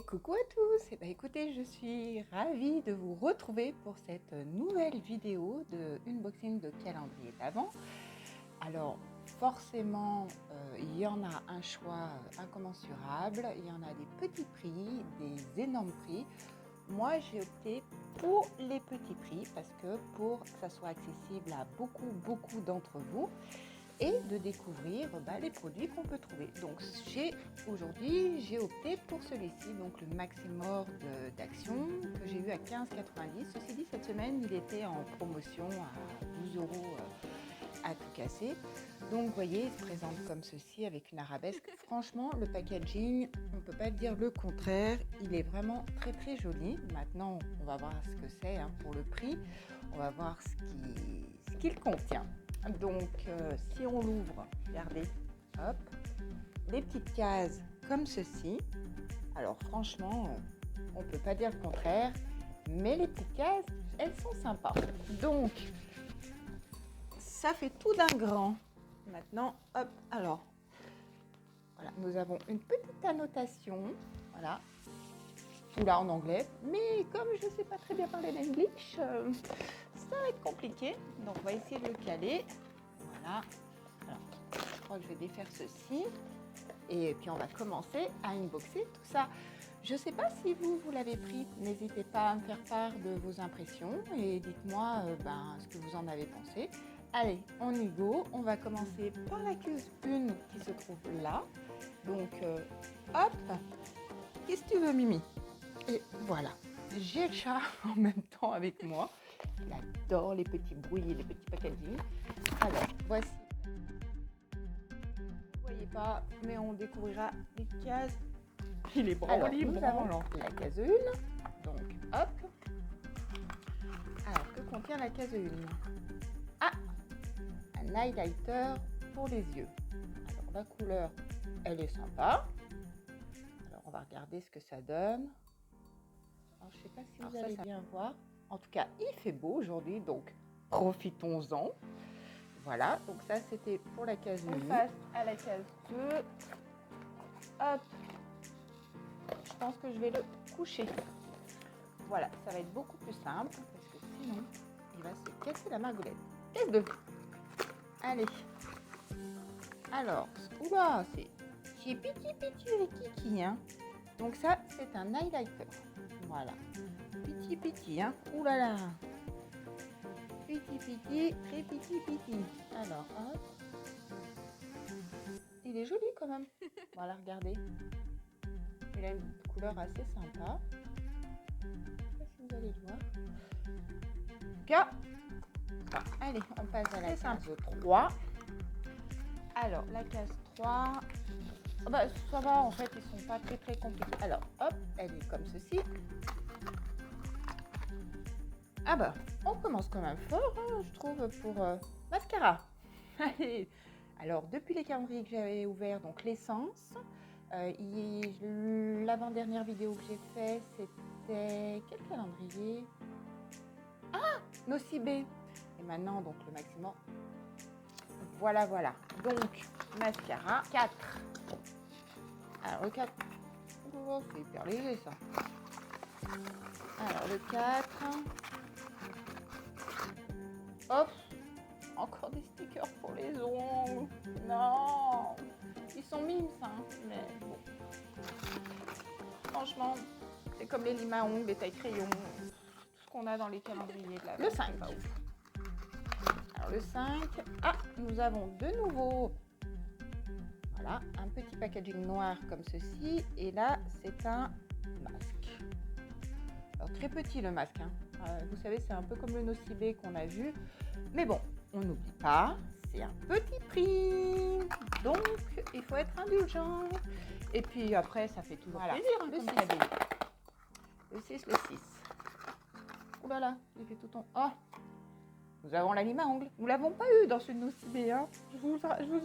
Coucou à tous. Écoutez, je suis ravie de vous retrouver pour cette nouvelle vidéo de unboxing de calendrier d'Avent. Alors forcément, il y en a un choix incommensurable, il y en a des petits prix, des énormes prix. Moi j'ai opté pour les petits prix parce que pour que ça soit accessible à beaucoup d'entre vous et de découvrir les produits qu'on peut trouver. Donc aujourd'hui j'ai opté pour celui-ci, donc le Maximor d'Action que j'ai eu à 15,90 €. Ceci dit, cette semaine il était en promotion à 12 € à tout casser. Donc vous voyez, il se présente comme ceci avec une arabesque. Franchement, le packaging, on ne peut pas dire le contraire, il est vraiment très joli. Maintenant on va voir ce que c'est pour le prix, on va voir ce qu'il contient. Donc si on l'ouvre, regardez, hop, des petites cases comme ceci. Alors franchement, on ne peut pas dire le contraire, mais les petites cases, elles sont sympas. Donc ça fait tout d'un grand. Maintenant, hop, alors voilà, nous avons une petite annotation, voilà, tout là en anglais, mais comme je ne sais pas très bien parler l'anglais, ça va être compliqué, donc on va essayer de le caler. Voilà, alors je crois que je vais défaire ceci et puis on va commencer à unboxer tout ça. Je ne sais pas si vous l'avez pris, n'hésitez pas à me faire part de vos impressions et dites-moi ce que vous en avez pensé. Allez, on y go, on va commencer par la case 1 qui se trouve là. Donc hop, qu'est-ce que tu veux Mimi? Et voilà, j'ai le chat en même temps avec moi. Il adore les petits bruits et les petits packaging. Alors, voici. Vous ne voyez pas, mais on découvrira les cases. Il est branli, nous avons la case 1. Donc, hop. Alors, que contient la case 1? Ah, un highlighter pour les yeux. Alors, la couleur, elle est sympa. Alors, on va regarder ce que ça donne. Alors, je ne sais pas si vous allez bien voir. En tout cas, il fait beau aujourd'hui, donc profitons-en. Voilà, donc ça c'était pour la case 1. On passe à la case 2. Hop. Je pense que je vais le coucher. Voilà, ça va être beaucoup plus simple parce que sinon, il va se casser la magoulette. Case 2. Allez. Alors, oula, c'est petit et kiki, hein. Donc ça, c'est un highlighter. Voilà. Petit, hein. Oulala. Petit, très petit. Alors, hop. Il est joli quand même. Voilà, regardez. Il a une couleur assez sympa. Je ne sais pas si vous allez le voir. En tout cas, allez, on passe à la case 3. Alors, la case 3, ça va, en fait, ils sont pas très compliqués. Alors, hop, elle est comme ceci. On commence quand même fort, hein, je trouve, pour mascara. Allez. Alors, depuis les calendriers que j'avais ouverts, donc l'essence, l'avant-dernière vidéo que j'ai fait, c'était quel calendrier? Ah, Nocibé. Et maintenant, donc le Maximor. Voilà. Donc, mascara 4. Alors, le 4, oh, c'est hyper léger ça. Alors, le 4. Hop, encore des stickers pour les ongles. Non, ils sont mimes, ça, mais bon. Franchement, c'est comme les limes à ongles, les tailles crayons, tout ce qu'on a dans les calendriers de la. Le 5. Alors le 5, nous avons de nouveau, voilà, un petit packaging noir comme ceci, et là c'est un masque. Alors très petit le masque, hein. Vous savez, c'est un peu comme le Nocibé qu'on a vu, mais bon, on n'oublie pas, c'est un petit prix, donc il faut être indulgent. Et puis après, ça fait toujours plaisir. Le 6. Le 6. Ouh là là, il fait tout ton. Oh, nous avons la lime à ongles. Nous l'avons pas eu dans ce Nocibé, hein. Je vous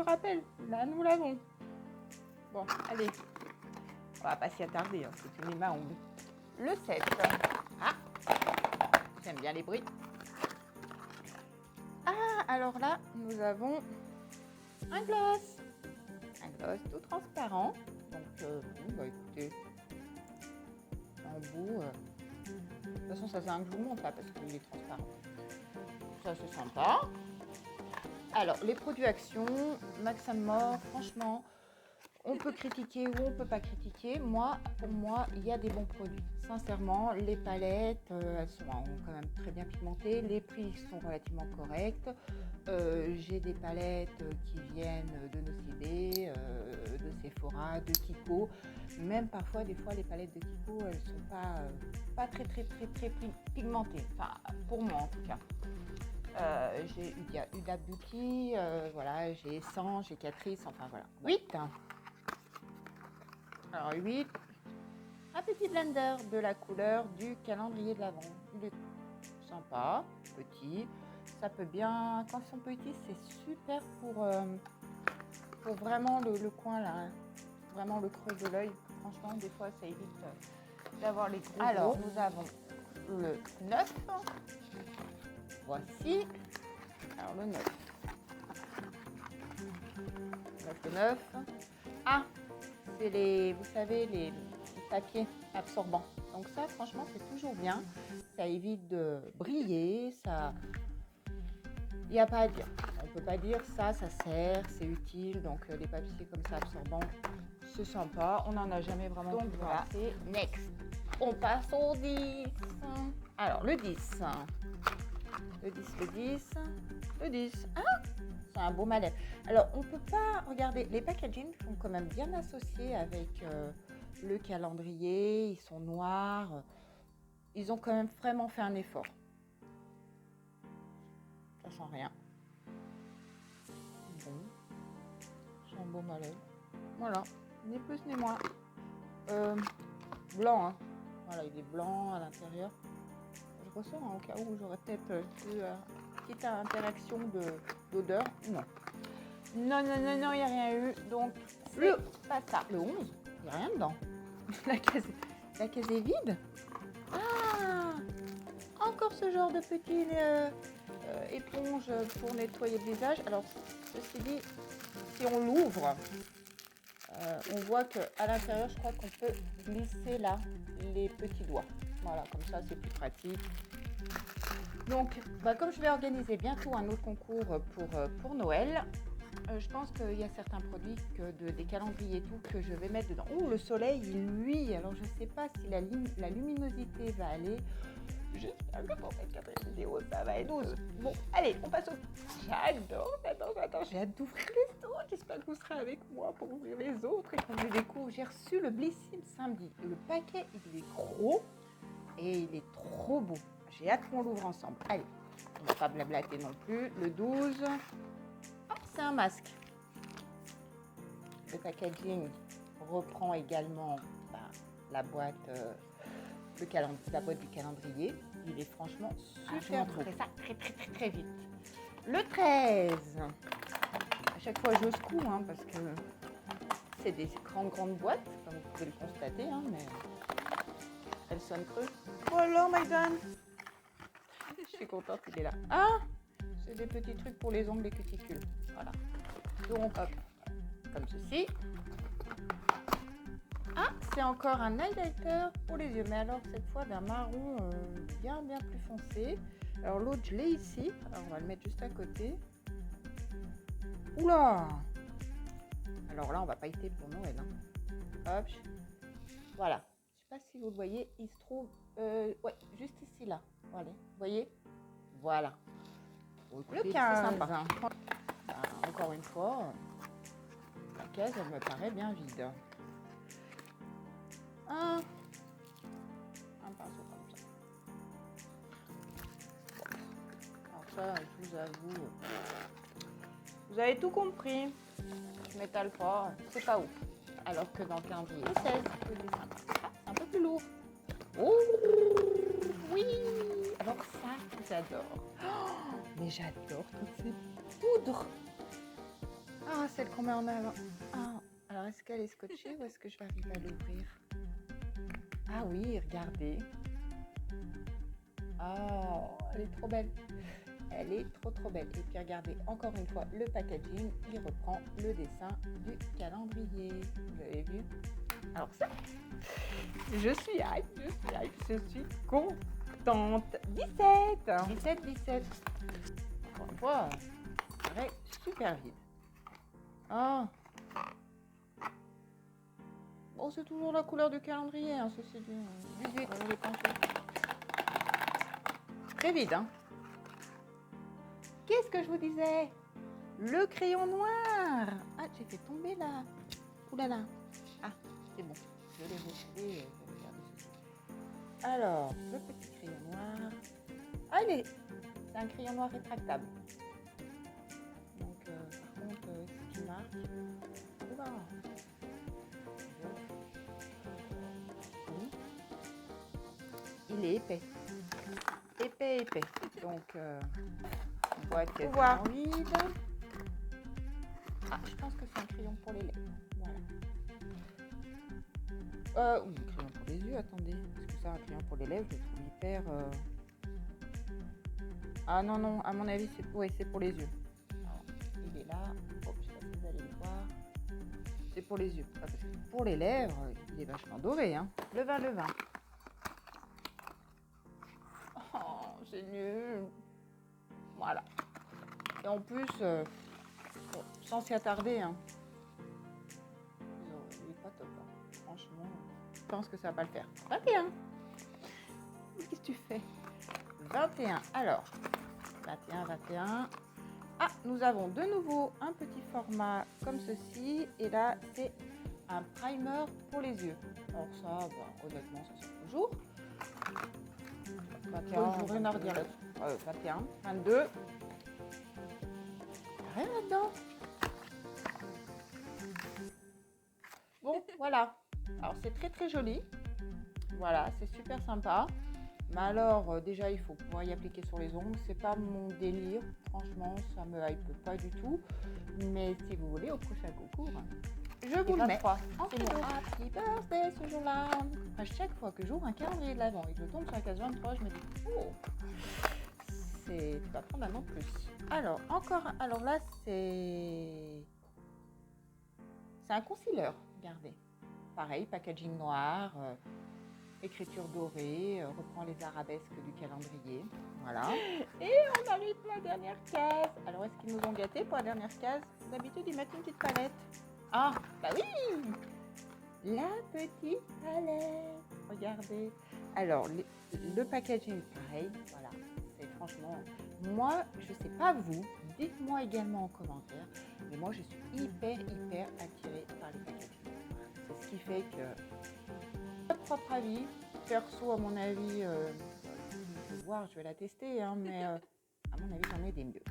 rappelle, là nous l'avons. Bon, allez, on va pas s'y attarder, hein. C'est une lime à ongles. Le 7. Ah, j'aime bien les bruits. Ah, alors là, nous avons un gloss. Un gloss tout transparent. Donc, écoutez, façon, ça sert à rien que je vous montre là parce qu'il est transparent. Ça, c'est sympa. Alors, les produits Action, Max & More, franchement, on peut critiquer ou on peut pas critiquer. Pour moi, il y a des bons produits. Sincèrement, les palettes, elles sont quand même très bien pigmentées. Les prix sont relativement corrects. J'ai des palettes qui viennent de Nocibé, de Sephora, de Kiko. Même parfois, des fois, les palettes de Kiko, elles sont pas très pigmentées. Enfin, pour moi en tout cas. J'ai Huda Beauty, voilà, j'ai Essence, j'ai Catrice, enfin voilà. 8. Alors 8, un petit blender de la couleur du calendrier de l'Avent. Il est sympa, petit. Ça peut bien, quand ils sont petits, c'est super pour vraiment le coin là, vraiment le creux de l'œil. Franchement, des fois, ça évite d'avoir les gros. Alors, nous avons le 9. Voici. Alors, le 9. Le 9. Ah, c'est vous savez, les papiers absorbants. Donc ça, franchement, c'est toujours bien. Ça évite de briller. Il n'y a pas à dire. On ne peut pas dire ça sert, c'est utile. Donc les papiers comme ça absorbants, c'est sympa. On n'en a jamais vraiment. Donc voilà, c'est next. On passe au 10. Alors le 10. Le 10. Ah, c'est un beau malais. Alors on ne peut pas, regarder, les packaging sont quand même bien associés avec le calendrier. Ils sont noirs. Ils ont quand même vraiment fait un effort. Ça sent rien. Bon. C'est un beau malais. Voilà. Ni plus ni moins. Blanc, hein. Voilà, il est blanc à l'intérieur. Je ressors au cas où j'aurais peut-être eu une petite interaction d'odeur. Non. Non, il n'y a rien eu. Donc, c'est pas ça. Le 11, il n'y a rien dedans. La caisse est vide. Ah, encore ce genre de petite éponge pour nettoyer le visage. Alors, ceci dit, si on l'ouvre, on voit qu'à l'intérieur, je crois qu'on peut glisser là les petits doigts. Voilà, comme ça, c'est plus pratique. Donc, comme je vais organiser bientôt un autre concours pour Noël, je pense qu'il y a certains produits, des calendriers et tout, que je vais mettre dedans. Oh, le soleil, lui, alors je ne sais pas si la luminosité va aller. J'espère que pour cette quatrième vidéo, ça va être 12. Bon, allez, on passe au... J'adore, j'ai hâte d'ouvrir les autres. J'espère que vous serez avec moi pour ouvrir les autres et qu'on les découvre. J'ai reçu le Blissim samedi. Le paquet, il est gros et il est trop beau. J'ai hâte qu'on l'ouvre ensemble. Allez, on ne va pas blablater non plus. Le 12, c'est un masque. Le packaging reprend également la boîte... la boîte du calendrier. Il est franchement super beau. Ça très vite. Le 13. À chaque fois je secoue parce que c'est des grandes boîtes, comme vous pouvez le constater, mais elles sonnent creux. Voilà, Maïdan. Je suis contente, il est là. Ah, c'est des petits trucs pour les ongles et cuticules. Voilà. Donc hop, comme ceci. Ah, c'est encore un highlighter pour les yeux, mais alors cette fois d'un marron bien plus foncé. Alors l'autre, je l'ai ici. Alors on va le mettre juste à côté. Oula! Alors là, on va pailleter pour Noël. Hop. Voilà. Je ne sais pas si vous le voyez, il se trouve ouais, juste ici, là. Voilà. Vous voyez? Voilà. Bon, écoutez, le 15. C'est sympa. Encore une fois, la caisse, elle me paraît bien vide. Un pinceau comme ça. Alors ça, je vous avoue, vous avez tout compris. Je m'étale pas, c'est pas ouf. Alors que dans le calendrier 16, c'est sympa. Ah, c'est un peu plus lourd. Oh oui. Alors ça, j'adore. Oh, mais j'adore toutes ces poudres. Ah, celle qu'on met en avant. Ah, alors est-ce qu'elle est scotchée ou est-ce que je vais arriver à l'ouvrir? Ah oui, regardez. Oh, elle est trop belle. Elle est trop belle. Et puis regardez, encore une fois, le packaging, il reprend le dessin du calendrier. Vous l'avez vu? Alors ça, je suis hype, je suis contente. contente. 17. 17, 17. Encore une fois, ça paraît super vite. Ah. Bon, c'est toujours la couleur du calendrier, hein, ceci dit. 18, on va les pencher. Très vite, hein. Qu'est-ce que je vous disais? Le crayon noir. Ah, j'ai fait tomber là. Ouh là là. Ah, c'est bon. Je l'ai retrouvé. Alors, le petit crayon noir. Ah, c'est un crayon noir rétractable. Donc, par contre, ce qui marque. Oula. Oui. Il est épais. Épais, épais. Donc, boîte quasiment vide. Ah, je pense que c'est un crayon pour les lèvres. Voilà. Oui, un crayon pour les yeux, attendez. Parce que ça, un crayon pour les lèvres, je le trouve hyper... Ah non, non, à mon avis, c'est pour les yeux. Alors, il est là. Oh, je sais pas si vous allez le voir. C'est pour les yeux. Ah, parce que pour les lèvres, il est vachement doré, hein. Le vin, le vin. Oh, c'est nul. Voilà. Et en plus, bon, sans s'y attarder, hein. Non, il est pas top, hein. Franchement, je pense que ça va pas le faire. 21. Qu'est-ce que tu fais? 21. Alors, 21, 21. Ah, nous avons de nouveau un petit format comme ceci. Et là, c'est un primer pour les yeux. Alors ça, bah, honnêtement, ça sert toujours. 21, je rien à redire là-dessus. 21, 22. Rien là-dedans. Bon, voilà. Alors, c'est très très joli. Voilà, c'est super sympa. Mais alors, déjà, il faut pouvoir y appliquer sur les ongles. C'est pas mon délire. Franchement, ça me hype pas du tout. Mais si vous voulez, au prochain concours, je vous le mets. C'est mon happy birthday ce jour-là. À chaque fois que j'ouvre un calendrier de l'Avent et que je tombe sur la case 23, je me dis, oh, tu vas prendre un an de plus. Alors, alors là, c'est un concealer, regardez. Pareil, packaging noir, écriture dorée, reprend les arabesques du calendrier. Voilà. Et on arrive à la dernière case. Alors, est-ce qu'ils nous ont gâtés pour la dernière case? D'habitude, ils mettent une petite palette. Ah, bah oui! La petite palette. Regardez. Alors, le packaging, pareil. Voilà. C'est franchement... Moi, je sais pas vous, dites-moi également en commentaire. Mais moi, je suis hyper attirée par les packaging. C'est ce qui fait que... Votre propre avis. Perso, à mon avis, je vais voir, je vais la tester, hein, mais à mon avis, j'en ai des mieux.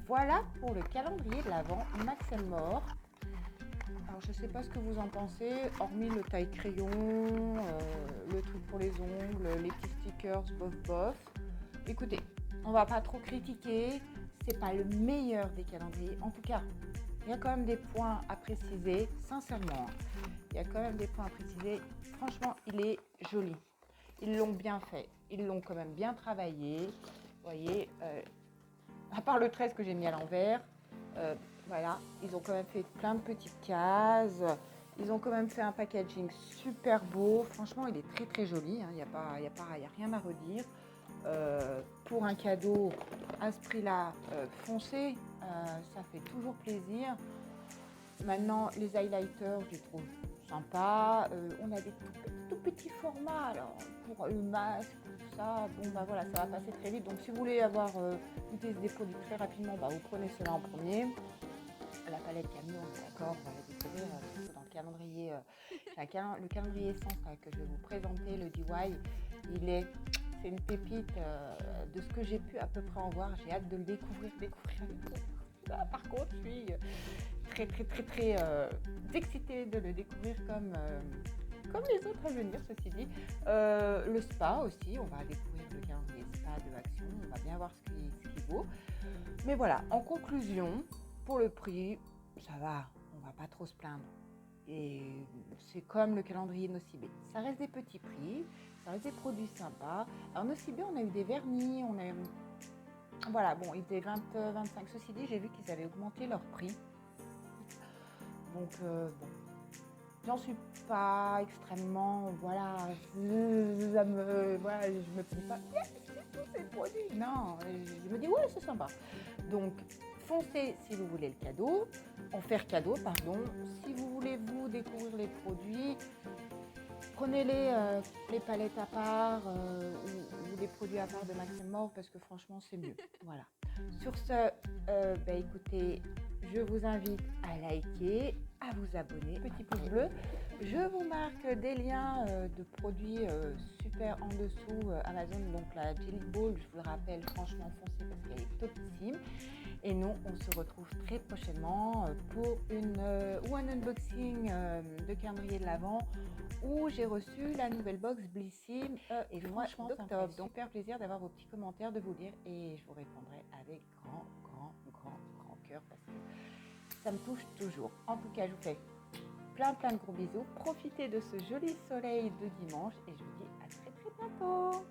Voilà pour le calendrier de l'Avent Max & More. Alors, je ne sais pas ce que vous en pensez, hormis le taille crayon, le truc pour les ongles, les petits stickers, bof. Écoutez, on va pas trop critiquer, c'est pas le meilleur des calendriers. En tout cas, il y a quand même des points à préciser, sincèrement. Il y a quand même des points à préciser. Franchement, il est joli. Ils l'ont bien fait. Ils l'ont quand même bien travaillé. Vous voyez, à part le 13 que j'ai mis à l'envers, voilà, ils ont quand même fait plein de petites cases. Ils ont quand même fait un packaging super beau. Franchement, il est très joli. Hein. Il n'y a rien à redire. Pour un cadeau à ce prix-là, foncé, ça fait toujours plaisir. Maintenant, les highlighters, je les trouve sympas. On a des tout petits formats. Alors, pour le masque, tout ça, bon, bah voilà, ça va passer très vite. Donc, si vous voulez avoir utilisé des produits très rapidement, bah, vous prenez cela en premier. La palette Camille, on est d'accord, on va la découvrir surtout dans le calendrier. Le calendrier essence que je vais vous présenter, le DIY, c'est une pépite de ce que j'ai pu à peu près en voir. J'ai hâte de le découvrir avec vous. Là, par contre, je suis très excitée de le découvrir comme les autres à venir, ceci dit. Le spa aussi, on va découvrir le calendrier spa de Action, on va bien voir ce qu'il vaut. Mais voilà, en conclusion, pour le prix, ça va, on va pas trop se plaindre. Et c'est comme le calendrier Nocibé. Ça reste des petits prix, ça reste des produits sympas. Alors Nocibé, on a eu des vernis, voilà, bon, ils étaient 20, 25. Ceci dit, j'ai vu qu'ils avaient augmenté leur prix. Donc, bon, J'en suis pas extrêmement, voilà, voilà, je me dis pas, yes, j'ai tous ces produits. Non, je me dis, ouais, c'est sympa. Donc, foncez si vous voulez le cadeau, en faire cadeau, pardon. Si vous voulez vous découvrir les produits, prenez les palettes à part ou les produits à part de Maxime Mort parce que franchement, c'est mieux. Voilà. Sur ce, écoutez, je vous invite à liker, à vous abonner, petit pouce bleu. Je vous marque des liens de produits super en dessous Amazon, donc la Jelly Ball, je vous le rappelle, franchement foncez parce qu'elle est topissime. Et nous, on se retrouve très prochainement pour un unboxing de calendrier de l'Avent où j'ai reçu la nouvelle box Blissim et franchement d'octobre. Donc super plaisir d'avoir vos petits commentaires, de vous lire et je vous répondrai avec grand cœur parce que ça me touche toujours. En tout cas, je vous fais plein de gros bisous. Profitez de ce joli soleil de dimanche et je vous dis à très bientôt.